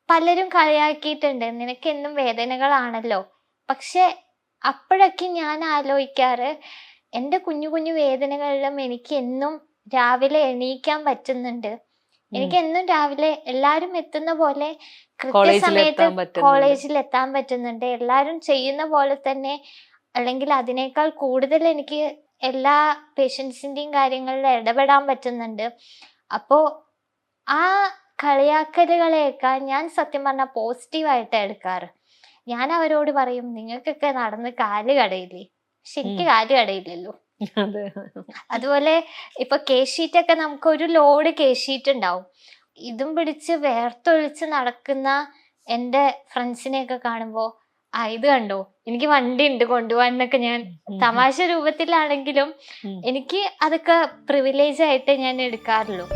പലരും കളിയാക്കിയിട്ടുണ്ട്, നിനക്ക് എന്നും വേദനകളാണല്ലോ. പക്ഷെ അപ്പോഴൊക്കെ ഞാൻ ആലോചിക്കാറ്, എൻ്റെ കുഞ്ഞു കുഞ്ഞു വേദനകളിലും എനിക്ക് എന്നും രാവിലെ എണീക്കാൻ പറ്റുന്നുണ്ട്. എനിക്ക് എന്നും രാവിലെ എല്ലാരും എത്തുന്ന പോലെ കൃത്യസമയത്ത് കോളേജിൽ എത്താൻ പറ്റുന്നുണ്ട്. എല്ലാരും ചെയ്യുന്ന പോലെ തന്നെ, അല്ലെങ്കിൽ അതിനേക്കാൾ കൂടുതൽ എനിക്ക് എല്ലാ പേഷ്യൻസിന്റെയും കാര്യങ്ങളിൽ ഇടപെടാൻ പറ്റുന്നുണ്ട്. അപ്പോ ആ കളിയാക്കലുകളെയൊക്കെ ഞാൻ സത്യം പറഞ്ഞാൽ പോസിറ്റീവായിട്ട് എടുക്കാറ്. ഞാൻ അവരോട് പറയും, നിങ്ങൾക്കൊക്കെ നടന്ന് കാല് കടയില്ലേ, പക്ഷെ എനിക്ക് കാല് കടയില്ലല്ലോ. അതുപോലെ ഇപ്പൊ കേഷീറ്റ് ഒക്കെ നമുക്ക് ഒരു ലോഡ് കേഷീറ്റ് ഉണ്ടാവും. ഇതും പിടിച്ച് വേർത്തൊഴിച്ച് നടക്കുന്ന എൻ്റെ ഫ്രണ്ട്സിനെയൊക്കെ കാണുമ്പോ, ഇത് കണ്ടോ എനിക്ക് വണ്ടി ഉണ്ട് കൊണ്ടുപോകാൻ എന്നൊക്കെ ഞാൻ തമാശ രൂപത്തിലാണെങ്കിലും എനിക്ക് അതൊക്കെ പ്രിവിലേജ് ആയിട്ട് ഞാൻ എടുക്കാറുള്ളൂ.